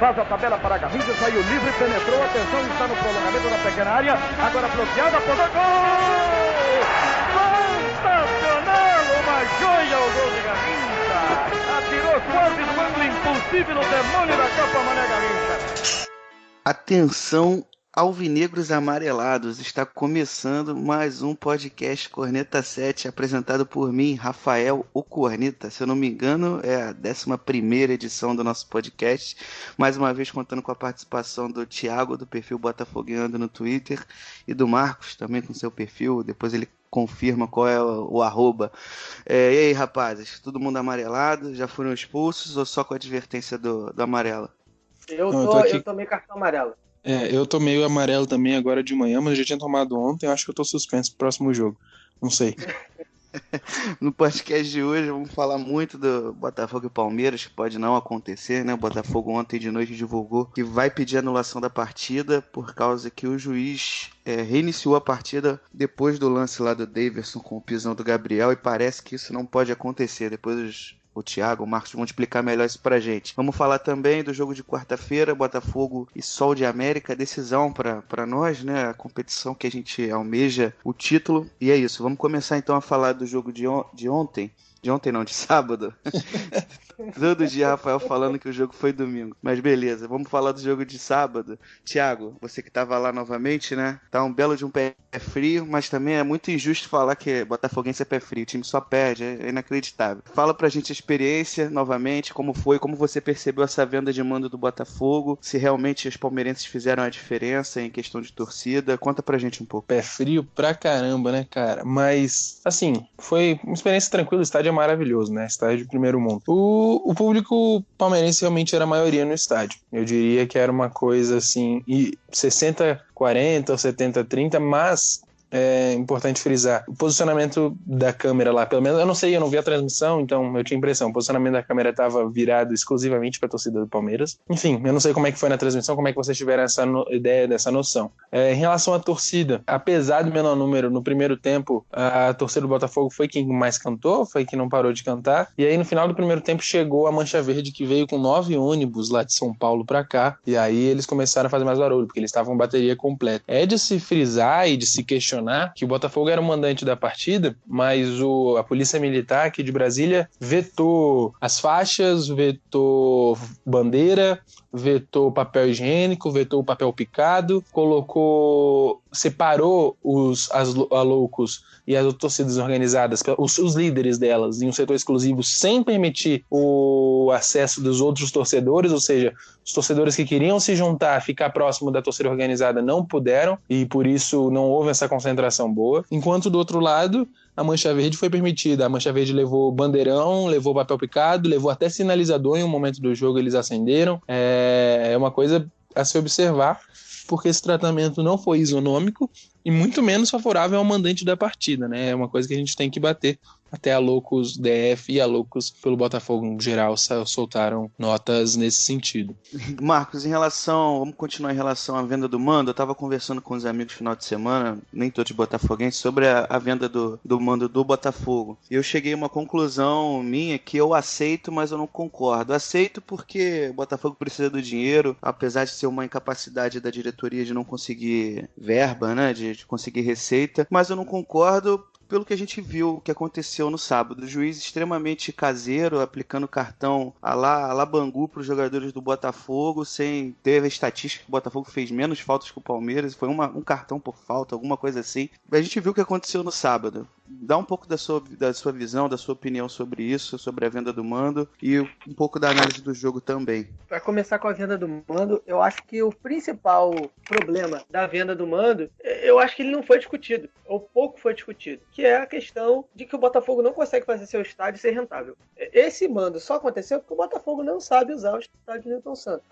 faz a tabela para Garrincha, saiu livre, penetrou, atenção, está no prolongamento da pequena área, agora bloqueada, apontou, gol! Sensacional, uma joia o gol de Garrincha, atirou quase no ângulo impossível o demônio da Copa Mané Garrincha. Atenção, alvinegros amarelados, está começando mais um podcast Corneta 7, apresentado por mim, Rafael o Corneta. Se eu não me engano, é a 11ª edição do nosso podcast, mais uma vez contando com a participação do Thiago, do perfil Botafogueando no Twitter, e do Marcos, também com seu perfil, depois ele confirma qual é o arroba. E aí, rapazes, todo mundo amarelado? Já foram expulsos ou só com a advertência do amarelo? Eu tomei cartão amarelo. Eu tomei o amarelo também agora de manhã, mas eu já tinha tomado ontem, eu acho que eu tô suspenso pro próximo jogo. Não sei. No podcast de hoje vamos falar muito do Botafogo e Palmeiras, que pode não acontecer, né? O Botafogo ontem de noite divulgou que vai pedir anulação da partida por causa que o juiz reiniciou a partida depois do lance lá do Daverson com o pisão do Gabriel, e parece que isso não pode acontecer. Depois o Thiago, o Marcos vão explicar melhor isso pra gente. Vamos falar também do jogo de quarta-feira, Botafogo e Sol de América, decisão pra nós, né? A competição que a gente almeja o título. E é isso, vamos começar então a falar do jogo de ontem. De ontem não, de sábado. Todo dia Rafael falando que o jogo foi domingo. Mas beleza, vamos falar do jogo de sábado. Thiago, você que estava lá novamente, né? Tá um belo de um pé frio, mas também é muito injusto falar que botafoguense é pé frio. O time só perde, é inacreditável. Fala pra gente a experiência, novamente, como foi, como você percebeu essa venda de mando do Botafogo, se realmente os palmeirenses fizeram a diferença em questão de torcida. Conta pra gente um pouco. Pé frio pra caramba, né, cara? Mas, assim, foi uma experiência tranquila, o estádio é maravilhoso, né? Estádio de primeiro mundo. O público palmeirense realmente era a maioria no estádio. Eu diria que era uma coisa assim, 60-40 ou 70-30, mas é importante frisar, o posicionamento da câmera lá, pelo menos, eu não sei, eu não vi a transmissão, então eu tinha impressão, o posicionamento da câmera estava virado exclusivamente para a torcida do Palmeiras. Enfim, eu não sei como é que foi na transmissão, como é que vocês tiveram essa ideia dessa noção. Em relação à torcida, apesar do menor número, no primeiro tempo, a torcida do Botafogo foi quem mais cantou, foi quem não parou de cantar, e aí no final do primeiro tempo chegou a Mancha Verde, que veio com 9 ônibus lá de São Paulo para cá, e aí eles começaram a fazer mais barulho, porque eles estavam com bateria completa. É de se frisar e de se questionar que o Botafogo era o mandante da partida, mas a Polícia Militar aqui de Brasília vetou as faixas, vetou bandeira, vetou papel higiênico, vetou o papel picado, separou os loucos e as torcidas organizadas, os líderes delas, em um setor exclusivo, sem permitir o acesso dos outros torcedores, ou seja, os torcedores que queriam se juntar, ficar próximo da torcida organizada, não puderam, e por isso não houve essa concentração boa. Enquanto do outro lado, a Mancha Verde foi permitida. A Mancha Verde levou bandeirão, levou papel picado, levou até sinalizador. Em um momento do jogo eles acenderam. É uma coisa a se observar, porque esse tratamento não foi isonômico e muito menos favorável ao mandante da partida, né? É uma coisa que a gente tem que bater. Até a Loucos DF e a Loucos pelo Botafogo em geral soltaram notas nesse sentido. Marcos, vamos continuar em relação à venda do mando. Eu estava conversando com os amigos no final de semana, nem todos botafoguenses, sobre a venda do mando do Botafogo. E eu cheguei a uma conclusão minha que eu aceito, mas eu não concordo. Aceito porque o Botafogo precisa do dinheiro, apesar de ser uma incapacidade da diretoria de não conseguir verba, né, de conseguir receita, mas eu não concordo pelo que a gente viu, o que aconteceu no sábado. O juiz extremamente caseiro, aplicando cartão à la Bangu para os jogadores do Botafogo, sem ter a estatística que o Botafogo fez menos faltas que o Palmeiras, foi um cartão por falta, alguma coisa assim. A gente viu o que aconteceu no sábado. Dá um pouco da sua visão, da sua opinião sobre isso, sobre a venda do mando e um pouco da análise do jogo também. Para começar com a venda do mando, eu acho que o principal problema da venda do mando, eu acho que ele não foi discutido, ou pouco foi discutido, que é a questão de que o Botafogo não consegue fazer seu estádio ser rentável. Esse mando só aconteceu porque o Botafogo não sabe usar o estádio de Newton Santos.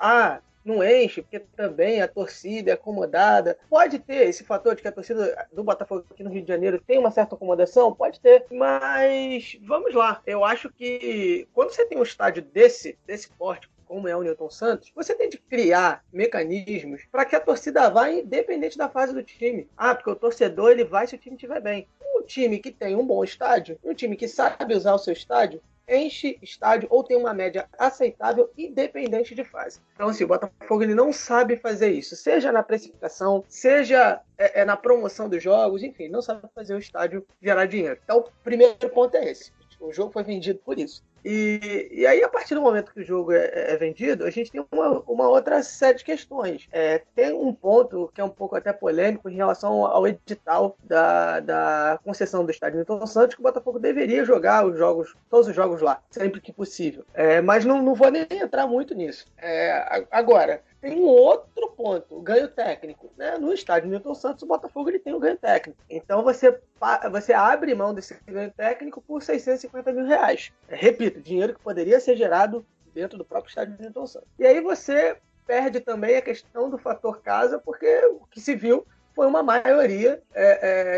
Não enche, porque também a torcida é acomodada. Pode ter esse fator de que a torcida do Botafogo aqui no Rio de Janeiro tem uma certa acomodação? Pode ter, mas vamos lá. Eu acho que quando você tem um estádio desse porte, como é o Newton Santos, você tem de criar mecanismos para que a torcida vá independente da fase do time. Porque o torcedor ele vai se o time estiver bem. Um time que tem um bom estádio, um time que sabe usar o seu estádio, enche estádio ou tem uma média aceitável, independente de fase. Então, assim, o Botafogo ele não sabe fazer isso, seja na precificação, seja na promoção dos jogos, enfim, não sabe fazer o estádio gerar dinheiro. Então, o primeiro ponto é esse. O jogo foi vendido por isso. E aí, a partir do momento que o jogo é vendido, a gente tem uma outra série de questões. Tem um ponto que é um pouco até polêmico em relação ao edital da concessão do estádio Newton Santos, que o Botafogo deveria jogar todos os jogos lá, sempre que possível. Mas não vou nem entrar muito nisso. Agora, tem um outro ponto, o ganho técnico. Né? No estádio Newton Santos, o Botafogo ele tem o ganho técnico. Então você abre mão desse ganho técnico por R$650 mil. Repito, dinheiro que poderia ser gerado dentro do próprio estádio Newton Santos. E aí você perde também a questão do fator casa, porque o que se viu foi uma maioria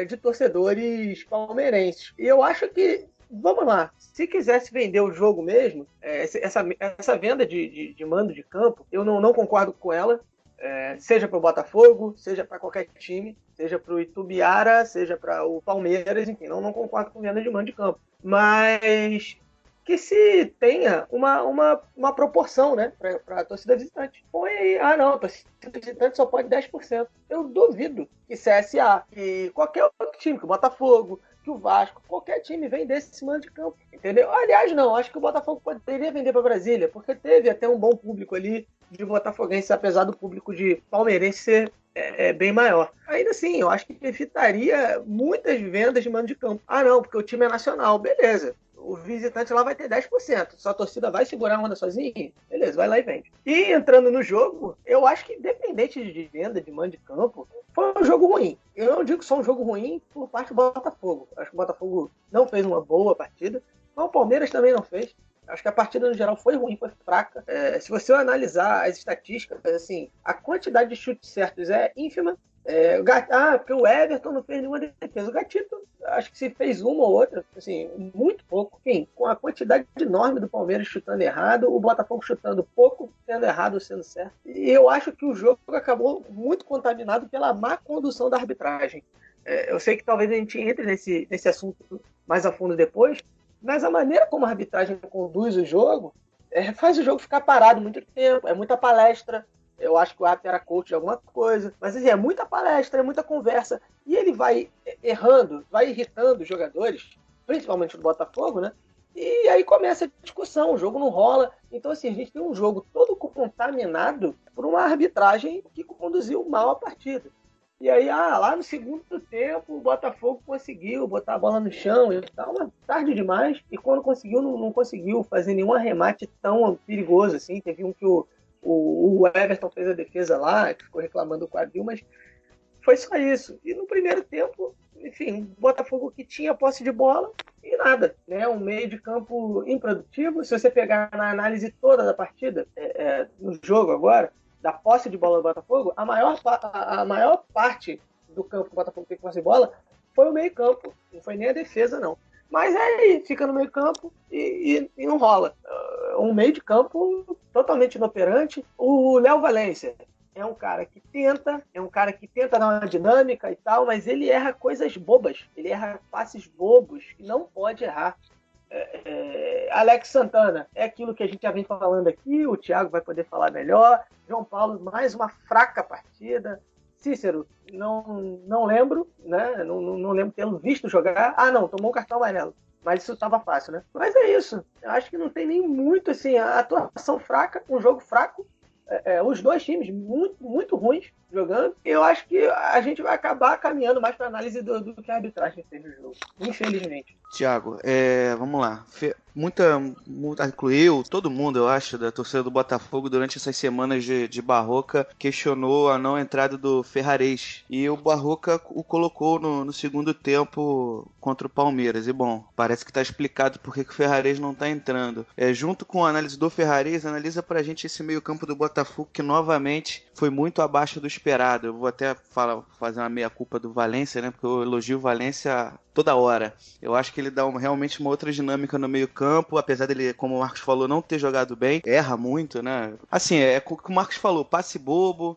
de torcedores palmeirenses. E eu acho que, vamos lá, se quisesse vender o jogo mesmo, essa venda de mando de campo, eu não concordo com ela, seja para o Botafogo, seja para qualquer time, seja para o Itubiara, seja para o Palmeiras, enfim, não concordo com venda de mando de campo. Mas que se tenha uma proporção, né, para a torcida visitante. Põe aí, não, a torcida visitante só pode 10%. Eu duvido que CSA, que qualquer outro time, que o Botafogo, que o Vasco, qualquer time vender esse mando de campo, entendeu? Aliás, não, acho que o Botafogo poderia vender para Brasília, porque teve até um bom público ali de botafoguense, apesar do público de palmeirense ser bem maior. Ainda assim, eu acho que evitaria muitas vendas de mando de campo. Não, porque o time é nacional, beleza. O visitante lá vai ter 10%. Sua torcida vai segurar a onda sozinha? Beleza, vai lá e vende. E entrando no jogo, eu acho que independente de venda de mando de campo, foi um jogo ruim. Eu não digo só um jogo ruim por parte do Botafogo. Acho que o Botafogo não fez uma boa partida, mas o Palmeiras também não fez. Acho que a partida no geral foi ruim, foi fraca. Se você analisar as estatísticas, assim, a quantidade de chutes certos é ínfima. Porque o Everton não fez nenhuma defesa. O Gatito, acho que se fez uma ou outra, assim, muito pouco. Enfim, com a quantidade enorme do Palmeiras chutando errado, o Botafogo chutando pouco, sendo errado ou sendo certo. E eu acho que o jogo acabou muito contaminado pela má condução da arbitragem. Eu sei que talvez a gente entre nesse assunto mais a fundo depois, mas a maneira como a arbitragem conduz o jogo faz o jogo ficar parado muito tempo, é muita palestra. Eu acho que o árbitro era coach de alguma coisa, mas assim, é muita palestra, é muita conversa, e ele vai errando, vai irritando os jogadores, principalmente do Botafogo, né? E aí começa a discussão, o jogo não rola. Então, assim, a gente tem um jogo todo contaminado por uma arbitragem que conduziu mal a partida. E aí, lá no segundo tempo, o Botafogo conseguiu botar a bola no chão e tal, mas tarde demais. E quando conseguiu, não conseguiu fazer nenhum arremate tão perigoso assim. Teve um que o Everton fez a defesa lá, que ficou reclamando do quadril, mas foi só isso. E no primeiro tempo, enfim, o Botafogo que tinha posse de bola e nada, né? Um meio de campo improdutivo. Se você pegar na análise toda da partida, no jogo agora, da posse de bola do Botafogo, a maior parte do campo que o Botafogo tem posse de bola foi o meio campo, não foi nem a defesa, não. Mas aí fica no meio campo e não rola. Um meio de campo totalmente inoperante. O Léo Valência é um cara que tenta dar uma dinâmica e tal, mas ele erra coisas bobas. Ele erra passes bobos que não pode errar. Alex Santana é aquilo que a gente já vem falando aqui, o Thiago vai poder falar melhor. João Paulo, mais uma fraca partida. Cícero, não lembro, né? Não lembro tê-lo visto jogar. Não, tomou um cartão amarelo. Mas isso estava fácil, né? Mas é isso. Eu acho que não tem nem muito, assim, a atuação fraca, um jogo fraco. Os dois times muito, muito ruins jogando. Eu acho que a gente vai acabar caminhando mais para análise do que a arbitragem fez no jogo. Infelizmente. Thiago, vamos lá. Incluiu todo mundo, eu acho, da torcida do Botafogo durante essas semanas de Barroca, questionou a não entrada do Ferrarese. E o Barroca o colocou no segundo tempo contra o Palmeiras. E bom, parece que está explicado por que o Ferrarese não está entrando. Junto com a análise do Ferrarese, analisa pra gente esse meio-campo do Botafogo que novamente foi muito abaixo do esperado. Eu vou até fazer uma meia-culpa do Valência, né? Porque eu elogio o Valência toda hora. Eu acho que ele dá realmente uma outra dinâmica no meio campo, apesar dele, como o Marcos falou, não ter jogado bem, erra muito, né? Assim, é o que o Marcos falou, passe bobo,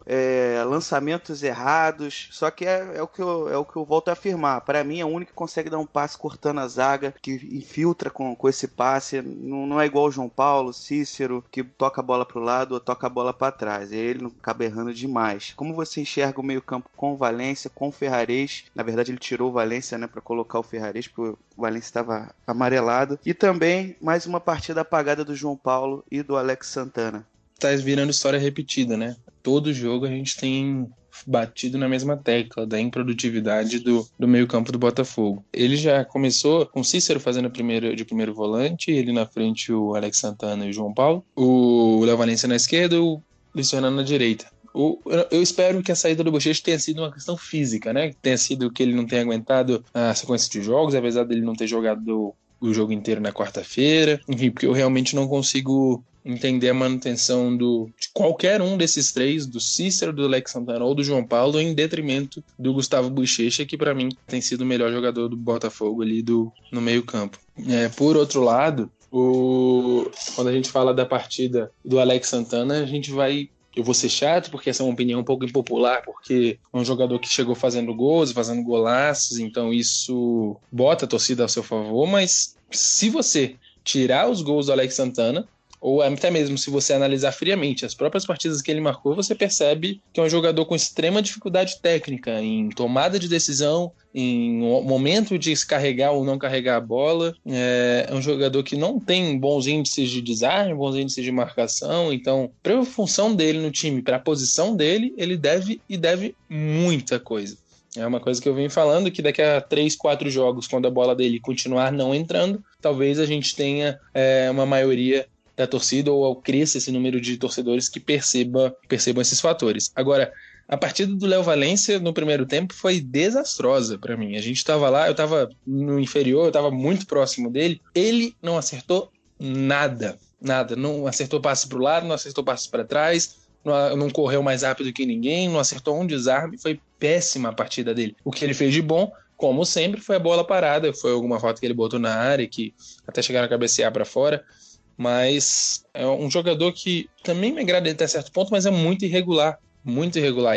lançamentos errados, só que é o que eu volto a afirmar. Para mim, é o único que consegue dar um passe cortando a zaga, que infiltra com esse passe, não é igual o João Paulo, Cícero, que toca a bola pro lado ou toca a bola para trás. Ele não acaba errando demais. Como você enxerga o meio campo com o Valência, com o Ferrarez? Na verdade, ele tirou o Valência, né, para colocar o Ferrarez, porque o Valência estava amarelado. E também mais uma partida apagada do João Paulo e do Alex Santana. Tá virando história repetida, né? Todo jogo a gente tem batido na mesma tecla da improdutividade do meio campo do Botafogo. Ele já começou com o Cícero fazendo de primeiro volante, ele na frente o Alex Santana e o João Paulo, o Léo Valência na esquerda e o Luiz Fernando na direita. Eu espero que a saída do Bochecha tenha sido uma questão física, né? Tenha sido que ele não tenha aguentado a sequência de jogos, apesar dele não ter jogado o jogo inteiro na quarta-feira. Enfim, porque eu realmente não consigo entender a manutenção de qualquer um desses três, do Cícero, do Alex Santana ou do João Paulo, em detrimento do Gustavo Bochecha, que para mim tem sido o melhor jogador do Botafogo ali no meio-campo. Por outro lado, quando a gente fala da partida do Alex Santana, eu vou ser chato, porque essa é uma opinião um pouco impopular, porque é um jogador que chegou fazendo gols, fazendo golaços, então isso bota a torcida ao seu favor, mas se você tirar os gols do Alex Santana, ou até mesmo se você analisar friamente as próprias partidas que ele marcou, você percebe que é um jogador com extrema dificuldade técnica em tomada de decisão, em momento de se carregar ou não carregar a bola. É um jogador que não tem bons índices de desarme, bons índices de marcação. Então, para a função dele no time, para a posição dele, ele deve muita coisa. É uma coisa que eu venho falando, que daqui a 3, 4 jogos, quando a bola dele continuar não entrando, talvez a gente tenha uma maioria da torcida, ou cresça esse número de torcedores que percebam esses fatores. Agora, a partida do Léo Valência no primeiro tempo foi desastrosa para mim. A gente estava lá, eu estava no inferior, eu estava muito próximo dele, ele não acertou nada, não acertou passe para o lado, não acertou passe para trás, não correu mais rápido que ninguém, não acertou um desarme, foi péssima a partida dele. O que ele fez de bom, como sempre, foi a bola parada, foi alguma falta que ele botou na área, que até chegaram a cabecear para fora. Mas é um jogador que também me agrada até certo ponto, mas é muito irregular.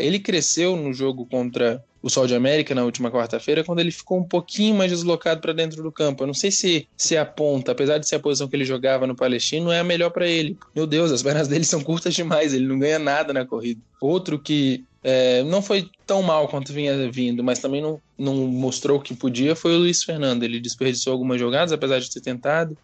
Ele cresceu no jogo contra o Sol de América na última quarta-feira, quando ele ficou um pouquinho mais deslocado para dentro do campo. Eu não sei se a ponta, apesar de ser a posição que ele jogava no Palestino, é a melhor para ele. Meu Deus, as pernas dele são curtas demais, ele não ganha nada na corrida. Outro que não foi tão mal quanto vinha vindo, mas também não mostrou o que podia, foi o Luiz Fernando. Ele desperdiçou algumas jogadas, apesar de ter tentado.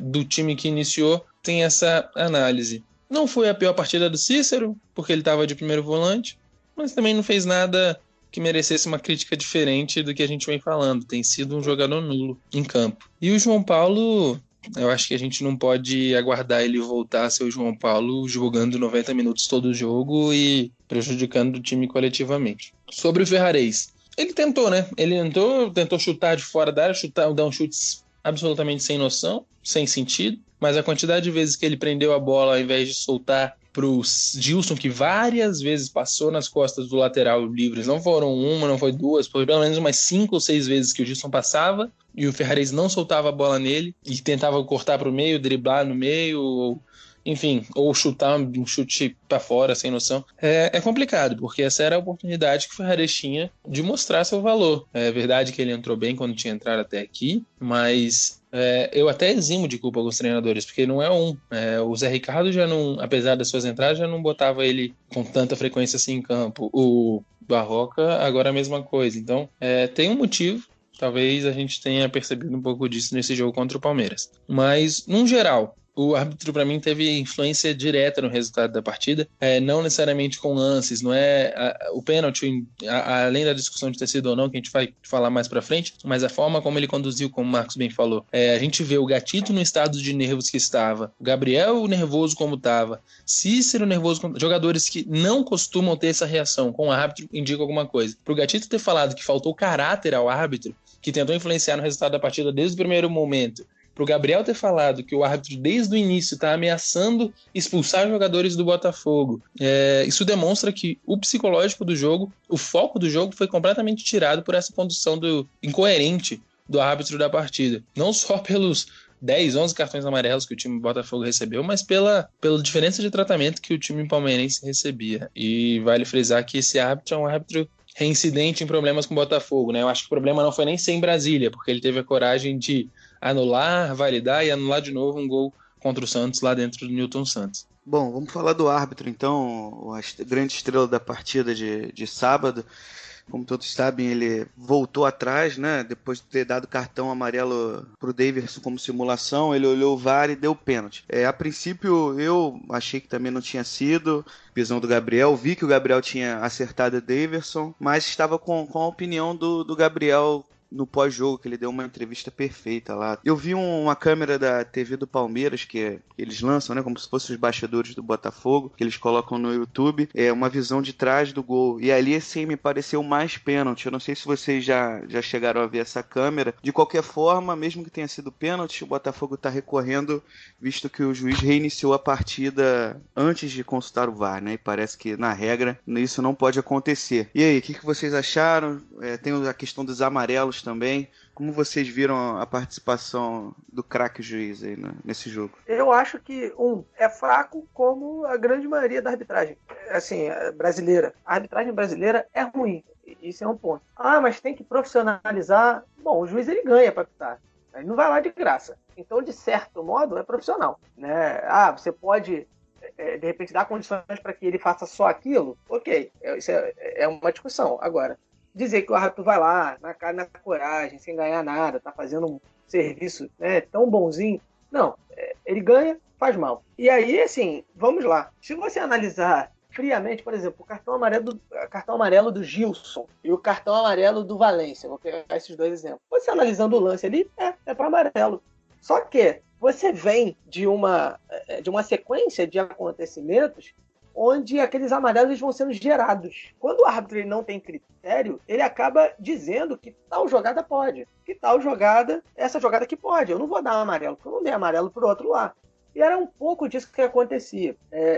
Do time que iniciou, tem essa análise. Não foi a pior partida do Cícero, porque ele estava de primeiro volante, mas também não fez nada que merecesse uma crítica diferente do que a gente vem falando. Tem sido um jogador nulo em campo. E o João Paulo, eu acho que a gente não pode aguardar ele voltar a ser o João Paulo jogando 90 minutos todo o jogo e prejudicando o time coletivamente. Sobre o Ferrarez, ele tentou, né? Ele tentou chutar de fora da área, dar uns chutes absolutamente sem noção, sem sentido, mas a quantidade de vezes que ele prendeu a bola ao invés de soltar pro Gilson, que várias vezes passou nas costas do lateral livres, não foram uma, não foi duas, foi pelo menos umas 5 ou 6 vezes que o Gilson passava e o Ferrarez não soltava a bola nele e tentava cortar para o meio, driblar no meio, ou chutar um chute para fora sem noção. É complicado, porque essa era a oportunidade que o Ferrarez tinha de mostrar seu valor. É verdade que ele entrou bem quando tinha entrado até aqui, mas eu até eximo de culpa alguns treinadores, porque não é o Zé Ricardo já não, apesar das suas entradas, já não botava ele com tanta frequência assim em campo. O Barroca agora é a mesma coisa. Então tem um motivo. Talvez a gente tenha percebido um pouco disso nesse jogo contra o Palmeiras. Mas, num geral, o árbitro, para mim, teve influência direta no resultado da partida, não necessariamente com lances, não é o pênalti, além da discussão de ter sido ou não, que a gente vai falar mais para frente, mas a forma como ele conduziu, como o Marcos bem falou. A gente vê o Gatito no estado de nervos que estava, o Gabriel nervoso como estava, Cícero nervoso, jogadores que não costumam ter essa reação com o árbitro, indica alguma coisa. Para o Gatito ter falado que faltou caráter ao árbitro, que tentou influenciar no resultado da partida desde o primeiro momento, pro Gabriel ter falado que o árbitro desde o início está ameaçando expulsar jogadores do Botafogo, isso demonstra que o psicológico do jogo, o foco do jogo foi completamente tirado por essa condução incoerente do árbitro da partida. Não só pelos 10, 11 cartões amarelos que o time do Botafogo recebeu, mas pela diferença de tratamento que o time palmeirense recebia. E vale frisar que esse árbitro é um árbitro reincidente em problemas com o Botafogo, né? Eu acho que o problema não foi nem ser em Brasília, porque ele teve a coragem de anular, validar e anular de novo um gol contra o Santos lá dentro do Newton Santos. Bom, vamos falar do árbitro então, a grande estrela da partida de sábado. Como todos sabem, ele voltou atrás, né? Depois de ter dado cartão amarelo pro Daverson como simulação, ele olhou o VAR e deu pênalti. A princípio, eu achei que também não tinha sido pisão do Gabriel. Vi que o Gabriel tinha acertado o Daverson, mas estava com a opinião do Gabriel no pós-jogo, que ele deu uma entrevista perfeita lá. Eu vi uma câmera da TV do Palmeiras, que eles lançam, né, como se fossem os bastidores do Botafogo, que eles colocam no YouTube, uma visão de trás do gol. E ali, assim, me pareceu mais pênalti. Eu não sei se vocês já chegaram a ver essa câmera. De qualquer forma, mesmo que tenha sido pênalti, o Botafogo está recorrendo, visto que o juiz reiniciou a partida antes de consultar o VAR, né? E parece que, na regra, isso não pode acontecer. E aí, o que vocês acharam? Tem a questão dos amarelos também. Como vocês viram a participação do craque juiz aí nesse jogo? Eu acho que, é fraco como a grande maioria da arbitragem, assim, brasileira. A arbitragem brasileira é ruim. Isso é um ponto. Mas tem que profissionalizar. Bom, o juiz ele ganha para apitar. Ele não vai lá de graça. Então, de certo modo, é profissional, né? Você pode, de repente, dar condições para que ele faça só aquilo? Ok, isso é uma discussão. Agora, dizer que o árbitro vai lá, na cara e na coragem, sem ganhar nada, tá fazendo um serviço, né, tão bonzinho. Não, ele ganha, faz mal. E aí, assim, vamos lá. Se você analisar friamente, por exemplo, o cartão amarelo do Gilson e o cartão amarelo do Valência, vou pegar esses dois exemplos. Você analisando o lance ali, é para amarelo. Só que você vem de uma sequência de acontecimentos onde aqueles amarelos vão sendo gerados. Quando o árbitro ele não tem critério, ele acaba dizendo que tal jogada pode, que tal jogada, essa jogada que pode. Eu não vou dar amarelo, porque eu não dei amarelo para o outro lá. E era um pouco disso que acontecia.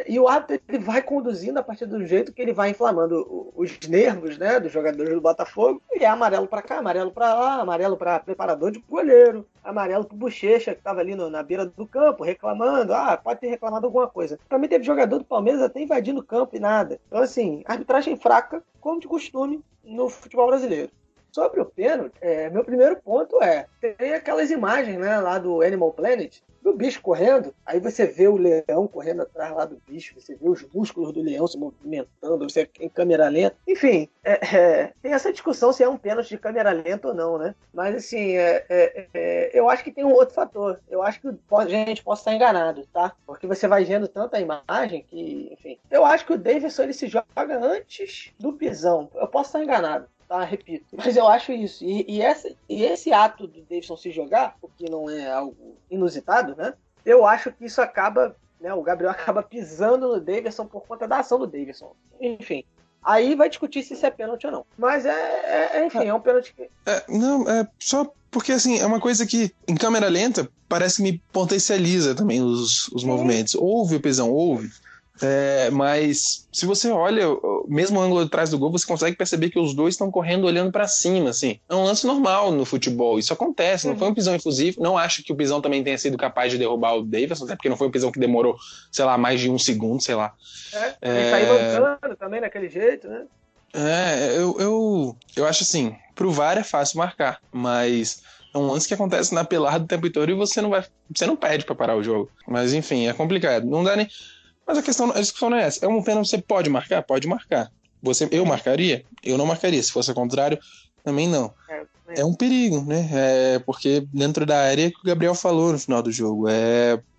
E o árbitro ele vai conduzindo a partir do jeito que ele vai inflamando os nervos, né, dos jogadores do Botafogo. E é amarelo para cá, amarelo para lá, amarelo para preparador de goleiro, amarelo para o Bochecha, que estava ali na beira do campo, reclamando. Pode ter reclamado alguma coisa. Para mim, teve jogador do Palmeiras até invadindo o campo e nada. Então, assim, arbitragem fraca, como de costume, no futebol brasileiro. Sobre o pênalti, meu primeiro ponto tem aquelas imagens, né, lá do Animal Planet, do bicho correndo, aí você vê o leão correndo atrás lá do bicho, você vê os músculos do leão se movimentando, você em câmera lenta. Enfim, tem essa discussão se é um pênalti de câmera lenta ou não, né? Mas, assim, eu acho que tem um outro fator. Eu acho que a gente possa estar enganado, tá? Porque você vai vendo tanta imagem que, enfim... Eu acho que o Daverson, ele se joga antes do pisão. Eu posso estar enganado. Tá, repito. Mas eu acho isso. E esse ato do Daverson se jogar, o que não é algo inusitado, né? Eu acho que isso acaba, né? O Gabriel acaba pisando no Daverson por conta da ação do Daverson. Enfim. Aí vai discutir se isso é pênalti ou não. Mas enfim, é um pênalti que... Só porque, assim, é uma coisa que, em câmera lenta, parece que me potencializa também os movimentos. Houve o pisão, houve. Mas se você olha mesmo o ângulo de trás do gol, você consegue perceber que os dois estão correndo olhando pra cima, assim. É um lance normal no futebol, isso acontece, não foi um pisão efusivo. Não acho que o pisão também tenha sido capaz de derrubar o Daverson, até porque não foi um pisão que demorou, sei lá, mais de 1 segundo, sei lá. Ele saiu mancando também daquele jeito, né? Eu acho assim, pro VAR é fácil marcar, mas é um lance que acontece na pelada o tempo todo e você não pede pra parar o jogo. Mas enfim, é complicado, não dá nem... Mas a discussão não é essa. É um pênalti, você pode marcar? Pode marcar. Eu marcaria? Eu não marcaria. Se fosse ao contrário, também não. É um perigo, né? Porque dentro da área que o Gabriel falou no final do jogo,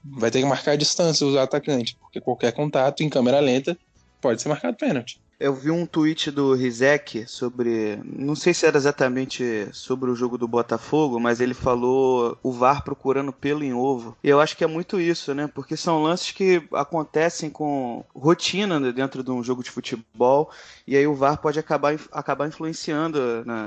vai ter que marcar a distância, usar atacante. Porque qualquer contato em câmera lenta pode ser marcado pênalti. Eu vi um tweet do Rizek sobre, não sei se era exatamente sobre o jogo do Botafogo, mas ele falou o VAR procurando pelo em ovo. E eu acho que é muito isso, né? Porque são lances que acontecem com rotina, né, dentro de um jogo de futebol, e aí o VAR pode acabar influenciando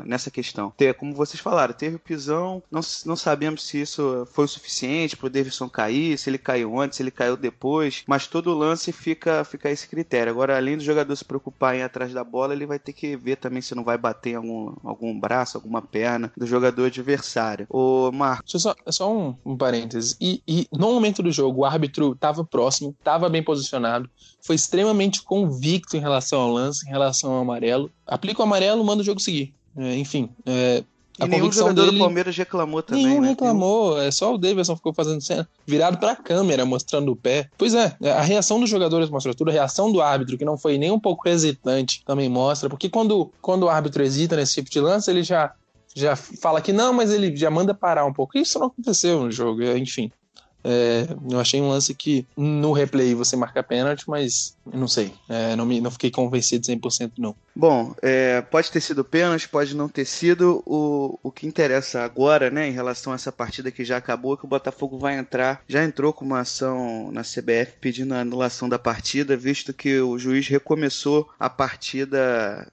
nessa questão. Como vocês falaram, teve o pisão, não sabemos se isso foi o suficiente para o Davidson cair, se ele caiu antes, se ele caiu depois, mas todo lance fica esse critério. Agora, além do jogador se preocupar em ir atrás da bola, ele vai ter que ver também se não vai bater em algum braço, alguma perna do jogador adversário. Ô, Marcos. Só um parêntese. E no momento do jogo, o árbitro estava próximo, estava bem posicionado, foi extremamente convicto em relação ao lance, em relação ao amarelo. Aplica o amarelo, manda o jogo seguir. Enfim, e nenhum jogador do Palmeiras reclamou também, nenhum né? reclamou, só o Davidson ficou fazendo cena, virado pra câmera, mostrando o pé. Pois é, a reação dos jogadores mostra tudo, a reação do árbitro, que não foi nem um pouco hesitante, também mostra, porque quando o árbitro hesita nesse tipo de lance, ele já fala que não, mas ele já manda parar um pouco. Isso não aconteceu no jogo, enfim. Eu achei um lance que no replay você marca pênalti, mas eu não sei, não fiquei convencido 100% não. Bom, pode ter sido pênalti, pode não ter sido. O que interessa agora, né, em relação a essa partida que já acabou, é que o Botafogo já entrou com uma ação na CBF pedindo a anulação da partida, visto que o juiz recomeçou a partida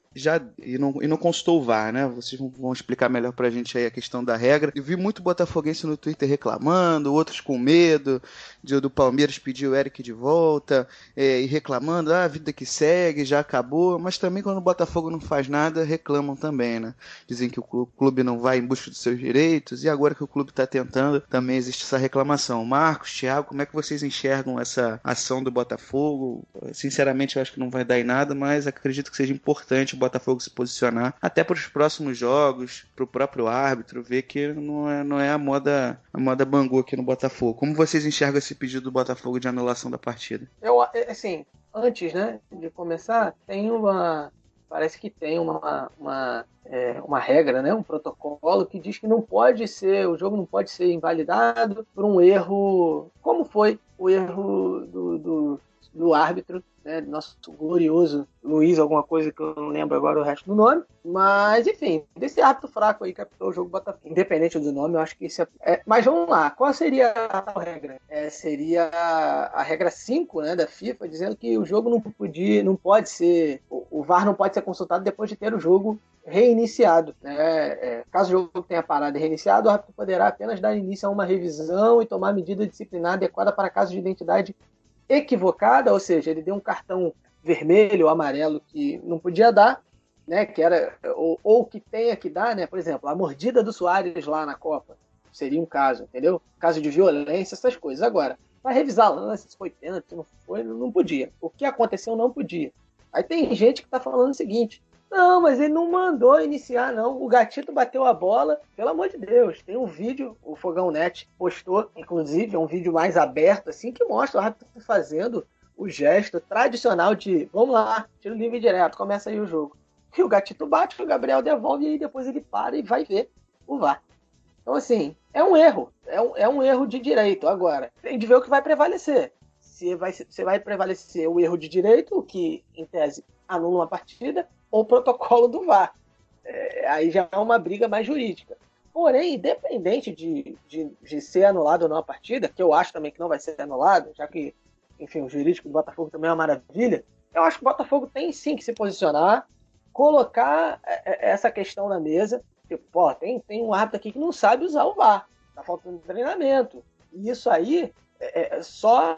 e não consultou o VAR, né? Vocês vão explicar melhor pra gente aí a questão da regra. Eu vi muito botafoguense no Twitter reclamando, outros com medo do Palmeiras pedir o Eric de volta, e reclamando, a vida que segue, já acabou, mas também quando o Botafogo não faz nada, reclamam também, né? Dizem que o clube não vai em busca dos seus direitos, e agora que o clube está tentando, também existe essa reclamação. Marcos, Thiago, como é que vocês enxergam essa ação do Botafogo? Sinceramente, eu acho que não vai dar em nada, mas acredito que seja importante o Botafogo se posicionar, até para os próximos jogos, para o próprio árbitro, ver que não é a moda Bangu aqui no Botafogo. Como vocês enxergam esse pedido do Botafogo de anulação da partida? Assim, antes, né, de começar, parece que tem uma regra, né, um protocolo que diz que o jogo não pode ser invalidado por um erro, como foi o erro do árbitro, né, nosso glorioso Luiz, alguma coisa que eu não lembro agora o resto do nome, mas enfim, desse árbitro fraco aí que apitou o jogo Botafogo, independente do nome, eu acho que isso mas vamos lá, qual seria a tal regra? Seria a regra 5, né, da FIFA, dizendo que o jogo não pode ser, o VAR não pode ser consultado depois de ter o jogo reiniciado, né? Caso o jogo tenha parado e reiniciado, o árbitro poderá apenas dar início a uma revisão e tomar medida disciplinar adequada para casos de identidade equivocada, ou seja, ele deu um cartão vermelho ou amarelo que não podia dar, né, que era, ou que tenha que dar, né, por exemplo, a mordida do Suárez lá na Copa, seria um caso, entendeu? Caso de violência, essas coisas. Agora, para revisar lance, se foi pênalti, se não foi, não podia. O que aconteceu não podia. Aí tem gente que está falando o seguinte, não, mas ele não mandou iniciar, não. O Gatito bateu a bola, pelo amor de Deus. Tem um vídeo, o Fogão Net postou, inclusive, é um vídeo mais aberto, assim, que mostra o árbitro fazendo o gesto tradicional de, vamos lá, tiro livre direto, começa aí o jogo. E o Gatito bate, o Gabriel devolve, e aí depois ele para e vai ver o VAR. Então, assim, é um erro. É um erro de direito. Agora, tem de ver o que vai prevalecer. Se vai prevalecer o erro de direito, o que, em tese, anula uma partida, ou o protocolo do VAR. Aí já é uma briga mais jurídica. Porém, independente de ser anulado ou não a partida, que eu acho também que não vai ser anulado, já que, enfim, o jurídico do Botafogo também é uma maravilha, eu acho que o Botafogo tem sim que se posicionar, colocar essa questão na mesa, tipo, pô, tem um árbitro aqui que não sabe usar o VAR, tá faltando treinamento. E isso aí só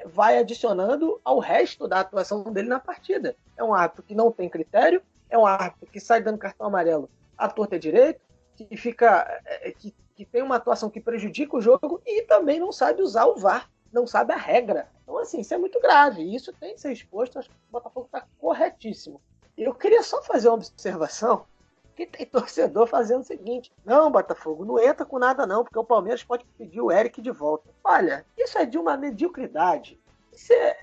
vai adicionando ao resto da atuação dele na partida. É um árbitro que não tem critério, é um árbitro que sai dando cartão amarelo à torta e direito, que tem uma atuação que prejudica o jogo e também não sabe usar o VAR, não sabe a regra. Então, assim, isso é muito grave e isso tem que ser exposto. Acho que o Botafogo está corretíssimo. Eu queria só fazer uma observação, que tem torcedor fazendo o seguinte, não, Botafogo, não entra com nada não, porque o Palmeiras pode pedir o Eric de volta. Olha, isso é de uma mediocridade. Isso é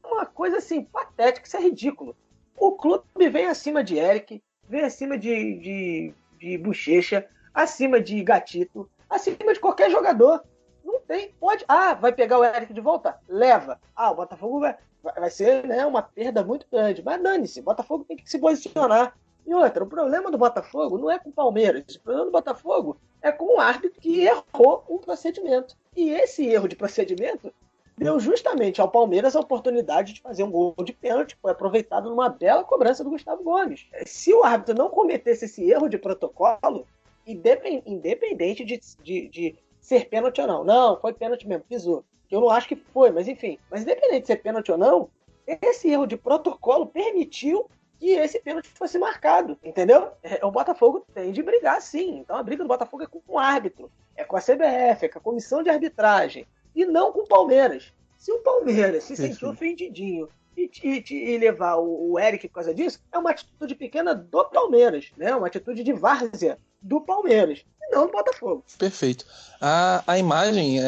uma coisa assim, patética, isso é ridículo. O clube vem acima de Eric, vem acima de Bochecha, acima de Gatito, acima de qualquer jogador. Não tem, pode. Vai pegar o Eric de volta? Leva. O Botafogo vai. vai ser, né, uma perda muito grande. Mas dane-se, o Botafogo tem que se posicionar. E outra, o problema do Botafogo não é com o Palmeiras. O problema do Botafogo é com o árbitro que errou um procedimento. E esse erro de procedimento deu justamente ao Palmeiras a oportunidade de fazer um gol de pênalti, foi aproveitado numa bela cobrança do Gustavo Gomes. Se o árbitro não cometesse esse erro de protocolo, independente de ser pênalti ou não, foi pênalti mesmo, pisou. Eu não acho que foi, mas enfim. Mas independente de ser pênalti ou não, esse erro de protocolo permitiu que esse pênalti fosse marcado, entendeu? O Botafogo tem de brigar, sim. Então a briga do Botafogo é com o árbitro, é com a CBF, é com a comissão de arbitragem, e não com o Palmeiras. Se o Palmeiras se sentir ofendidinho e levar o Eric por causa disso, é uma atitude pequena do Palmeiras, né? Uma atitude de várzea do Palmeiras, e não do Botafogo. Perfeito. A imagem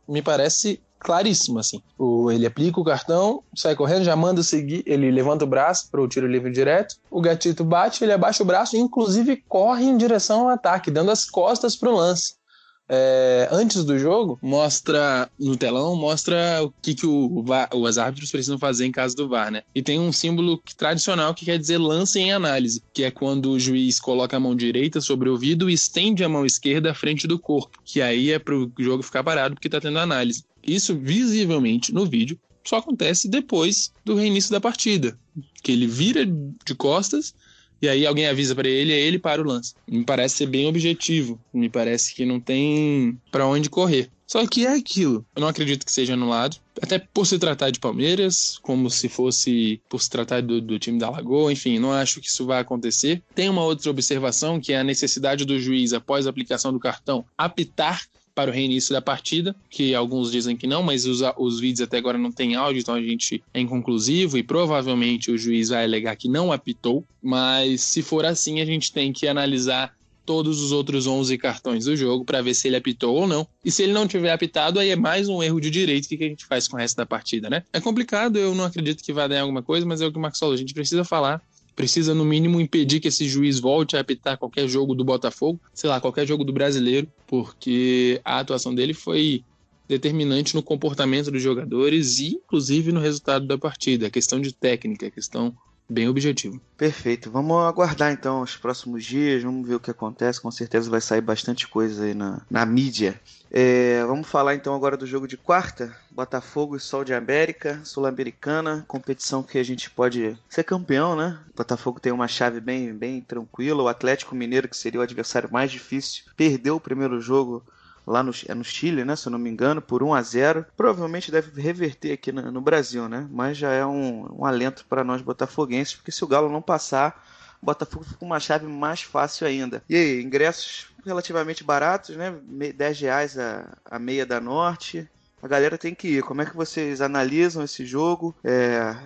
me parece claríssima, assim. Ele aplica o cartão, sai correndo, já manda seguir, ele levanta o braço para o tiro livre direto, o gatito bate, ele abaixa o braço e inclusive corre em direção ao ataque, dando as costas para o lance. Antes do jogo, mostra no telão, mostra o que os árbitros precisam fazer em caso do VAR, né? E tem um símbolo tradicional que quer dizer lance em análise, que é quando o juiz coloca a mão direita sobre o ouvido e estende a mão esquerda à frente do corpo, que aí é pro jogo ficar parado porque tá tendo análise. Isso visivelmente no vídeo só acontece depois do reinício da partida, que ele vira de costas e aí alguém avisa pra ele, aí ele para o lance. Me parece ser bem objetivo, me parece que não tem pra onde correr. Só que é aquilo, eu não acredito que seja anulado, até por se tratar de Palmeiras, como se fosse por se tratar do time da Lagoa, enfim, não acho que isso vai acontecer. Tem uma outra observação, que é a necessidade do juiz, após a aplicação do cartão, apitar para o reinício da partida, que alguns dizem que não, mas os vídeos até agora não tem áudio, então a gente é inconclusivo e provavelmente o juiz vai alegar que não apitou, mas se for assim a gente tem que analisar todos os outros 11 cartões do jogo para ver se ele apitou ou não, e se ele não tiver apitado, aí é mais um erro de direito. O que a gente faz com o resto da partida, né? É complicado, eu não acredito que vai dar alguma coisa, mas é o que o Marcos falou, a gente precisa falar, precisa no mínimo impedir que esse juiz volte a apitar qualquer jogo do Botafogo, sei lá, qualquer jogo do Brasileiro, porque a atuação dele foi determinante no comportamento dos jogadores e inclusive no resultado da partida. É questão de técnica, é questão bem objetiva. Perfeito, vamos aguardar então os próximos dias, vamos ver o que acontece, com certeza vai sair bastante coisa aí na mídia. Vamos falar então agora do jogo de quarta, Botafogo e Sol de América, Sul-Americana, competição que a gente pode ser campeão, né? O Botafogo tem uma chave bem, bem tranquila, o Atlético Mineiro, que seria o adversário mais difícil, perdeu o primeiro jogo lá no Chile, né, se eu não me engano, por 1-0. Provavelmente deve reverter aqui no Brasil, né? Mas já é um alento para nós botafoguenses, porque se o Galo não passar, o Botafogo fica com uma chave mais fácil ainda. E aí, ingressos relativamente baratos, né? R$10 a meia da Norte. A galera tem que ir. Como é que vocês analisam esse jogo?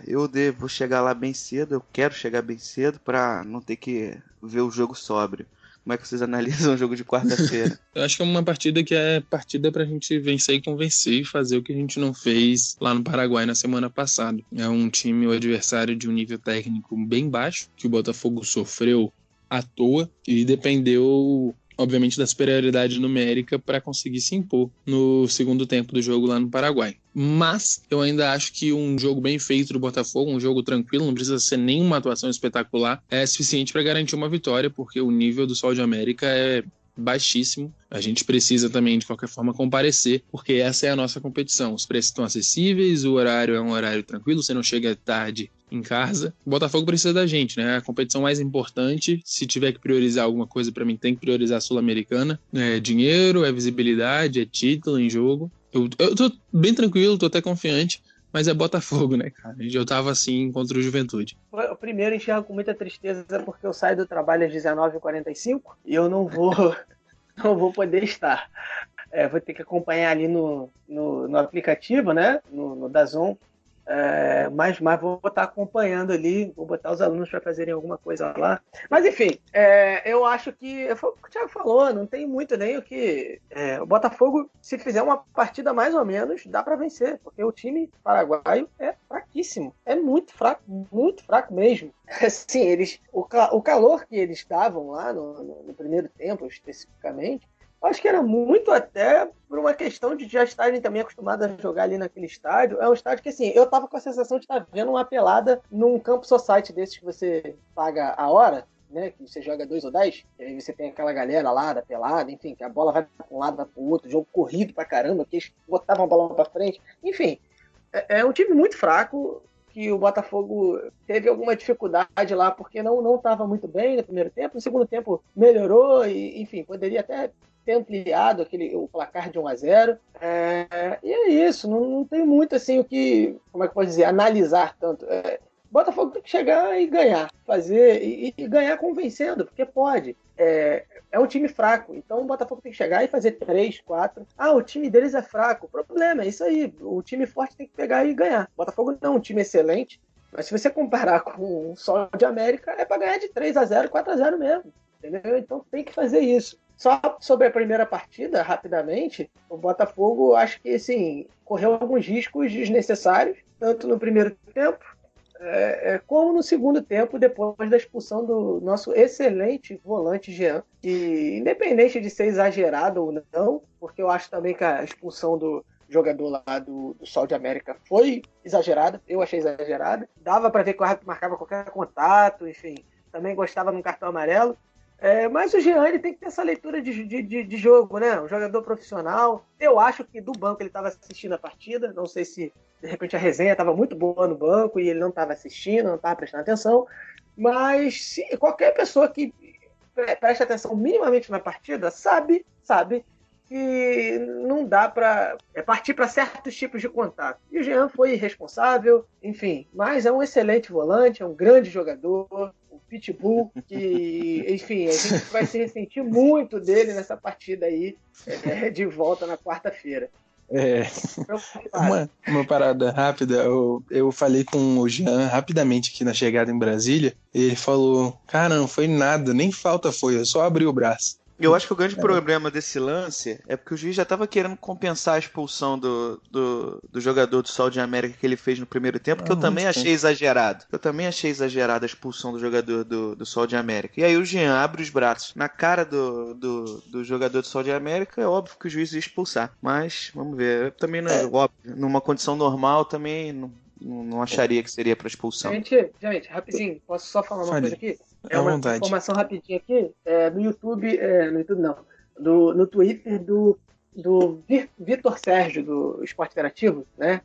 Eu devo chegar lá bem cedo, eu quero chegar bem cedo para não ter que ver o jogo sóbrio. Como é que vocês analisam o jogo de quarta-feira? Eu acho que é uma partida que é partida pra gente vencer e convencer e fazer o que a gente não fez lá no Paraguai na semana passada. É um time, o adversário, de um nível técnico bem baixo, que o Botafogo sofreu à toa e dependeu, obviamente, da superioridade numérica para conseguir se impor no segundo tempo do jogo lá no Paraguai. Mas eu ainda acho que um jogo bem feito do Botafogo, um jogo tranquilo, não precisa ser nenhuma atuação espetacular, é suficiente para garantir uma vitória, porque o nível do Sol de América é baixíssimo. A gente precisa também, de qualquer forma, comparecer, porque essa é a nossa competição. Os preços estão acessíveis, o horário é um horário tranquilo, você não chega tarde em casa. O Botafogo precisa da gente, né? A competição mais importante, se tiver que priorizar alguma coisa, para mim tem que priorizar a Sul-Americana. É dinheiro, é visibilidade, é título em jogo. Eu tô bem tranquilo, tô até confiante, mas é Botafogo, né, cara? Eu tava assim contra o Juventude. O primeiro enxergo com muita tristeza porque eu saio do trabalho às 19h45 e eu não vou poder estar. Vou ter que acompanhar ali no aplicativo, né? No DAZN. Mas vou estar acompanhando ali, vou botar os alunos para fazerem alguma coisa lá. Mas enfim, eu acho que foi o que o Thiago falou, não tem muito nem o que. O Botafogo, se fizer uma partida mais ou menos, dá para vencer, porque o time paraguaio é fraquíssimo, é muito fraco mesmo. Assim, o calor que eles estavam lá no primeiro tempo, especificamente, Acho que era muito até por uma questão de já estarem também acostumados a jogar ali naquele estádio. É um estádio que, assim, eu tava com a sensação de estar vendo uma pelada num campo society desses que você paga a hora, né? Que você joga 2 ou 10, e aí você tem aquela galera lá da pelada, enfim, que a bola vai para um lado, vai pro outro, jogo corrido pra caramba, que eles botavam a bola pra frente. Enfim, é um time muito fraco, que o Botafogo teve alguma dificuldade lá, porque não estava muito bem no primeiro tempo. No segundo tempo melhorou e, enfim, poderia até ter ampliado o placar de 1-0. E é isso, não tem muito assim o que, como é que pode dizer, analisar tanto. O Botafogo tem que chegar e ganhar, fazer e ganhar convencendo, porque pode. É um time fraco, então o Botafogo tem que chegar e fazer 3, 4. O time deles é fraco. O problema é isso aí. O time forte tem que pegar e ganhar. O Botafogo não é um time excelente, mas se você comparar com o Sol de América, é para ganhar de 3-0, 4-0 mesmo. Entendeu? Então tem que fazer isso. Só sobre a primeira partida, rapidamente, o Botafogo acho que assim, correu alguns riscos desnecessários, tanto no primeiro tempo, como no segundo tempo, depois da expulsão do nosso excelente volante Jean. E independente de ser exagerado ou não, porque eu acho também que a expulsão do jogador lá do Sol de América foi exagerada, eu achei exagerada. Dava para ver que o árbitro marcava qualquer contato, enfim, também gostava de um cartão amarelo. Mas o Jean ele tem que ter essa leitura de jogo, né? Um jogador profissional. Eu acho que do banco ele estava assistindo a partida. Não sei se, de repente, a resenha estava muito boa no banco e ele não estava assistindo, não estava prestando atenção. Mas qualquer pessoa que preste atenção minimamente na partida sabe que não dá para partir para certos tipos de contato. E o Jean foi irresponsável, enfim. Mas é um excelente volante, é um grande jogador. Pitbull, que, enfim, a gente vai se ressentir muito dele nessa partida aí, de volta na quarta-feira. Uma parada rápida, eu falei com o Jean rapidamente aqui na chegada em Brasília, e ele falou, cara, não foi nada, nem falta foi, eu só abri o braço. Eu acho que o grande problema desse lance é porque o juiz já estava querendo compensar a expulsão do jogador do Sol de América que ele fez no primeiro tempo, que eu também achei exagerado. Eu também achei exagerada a expulsão do jogador do Sol de América. E aí o Jean abre os braços na cara do jogador do Sol de América, é óbvio que o juiz ia expulsar. Mas, vamos ver, eu também não, óbvio, numa condição normal também não acharia que seria para expulsão. Gente, rapidinho, posso só falar uma coisa aqui? Uma informação rapidinha aqui, no YouTube, no YouTube não, no Twitter do Vitor Sérgio, do Esporte Interativo, né?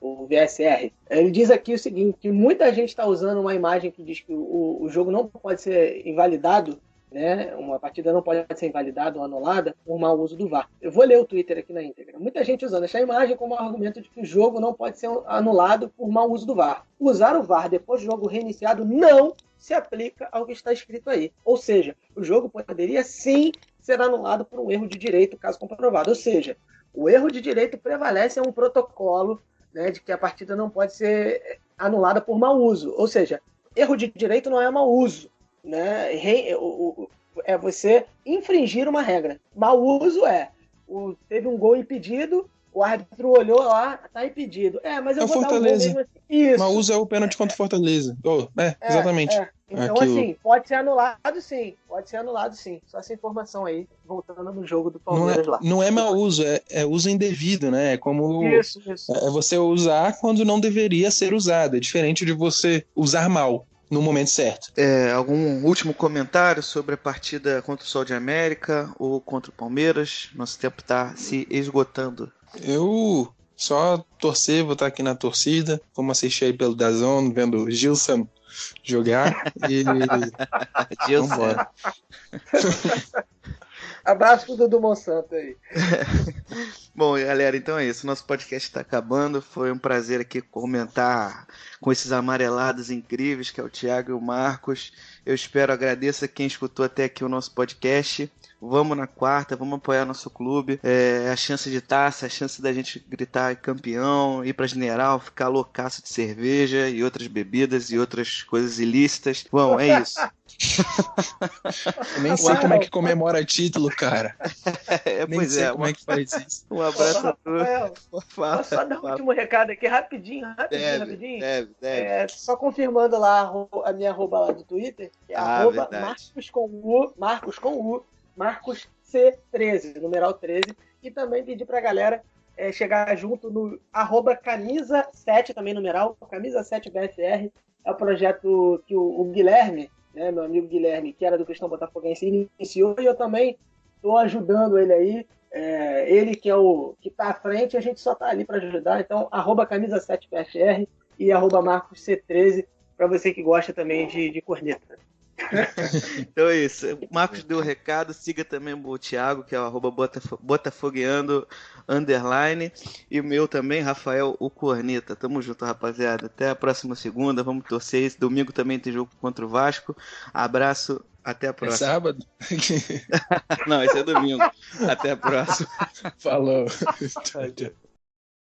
O VSR. Ele diz aqui o seguinte, que muita gente está usando uma imagem que diz que o jogo não pode ser invalidado, né? Uma partida não pode ser invalidada ou anulada por mau uso do VAR. Eu vou ler o Twitter aqui na íntegra. Muita gente usando essa imagem como argumento de que o jogo não pode ser anulado por mau uso do VAR. Usar o VAR depois do jogo reiniciado não se aplica ao que está escrito aí. Ou seja, o jogo poderia sim ser anulado por um erro de direito, caso comprovado. Ou seja, o erro de direito prevalece, é um protocolo, né, de que a partida não pode ser anulada por mau uso. Ou seja, erro de direito não é mau uso, né? É você infringir uma regra. Mau uso teve um gol impedido, o árbitro olhou lá, tá impedido. Mas eu vou dar um gol mesmo assim. Isso. Mau uso é o pênalti contra o Fortaleza. Exatamente. Então, assim, pode ser anulado sim. Só essa informação aí, voltando no jogo do Palmeiras lá. Não é mau uso, é uso indevido, né? É como... Isso. É você usar quando não deveria ser usado. É diferente de você usar mal no momento certo. Algum último comentário sobre a partida contra o Sol de América ou contra o Palmeiras? Nosso tempo está se esgotando. Eu só torcer, vou estar aqui na torcida. Vamos assistir aí pelo DAZN, vendo o Gilson jogar e Gilson. Vambora. Abraço pro Dudu Monsanto aí. Bom, galera, então é isso. Nosso podcast está acabando. Foi um prazer aqui comentar com esses amarelados incríveis, que é o Thiago e o Marcos. Eu agradeço a quem escutou até aqui o nosso podcast. Vamos na quarta, vamos apoiar nosso clube. A chance de taça, a chance da gente gritar campeão, ir pra General, ficar loucaço de cerveja e outras bebidas e outras coisas ilícitas. Bom, é isso. Eu nem sei como é que comemora título, cara. Nem sei como é que faz isso. Um abraço a todos. Posso só dar um último recado aqui, rapidinho? Deve. Só confirmando lá a minha arroba lá do Twitter, que é arroba Marcos com U, Marcos C13, numeral 13. E também pedir pra galera chegar junto no @camisa7, também numeral, camisa7BFR. É o projeto que o Guilherme, né, meu amigo Guilherme, que era do Cristão Botafoguense, iniciou, e eu também estou ajudando ele aí. Ele que é o que está à frente, a gente só está ali para ajudar. Então, @camisa7BFR e @Marcos C13, para você que gosta também de corneta. Então é isso. O Marcos deu o recado. Siga também o Thiago, que é o @botafogueando_. E o meu também, Rafael o Corneta. Tamo junto, rapaziada. Até a próxima segunda. Vamos torcer. Esse domingo também tem jogo contra o Vasco. Abraço. Até a próxima. É sábado? Não, esse é domingo. Até a próxima. Falou. Tchau, tchau.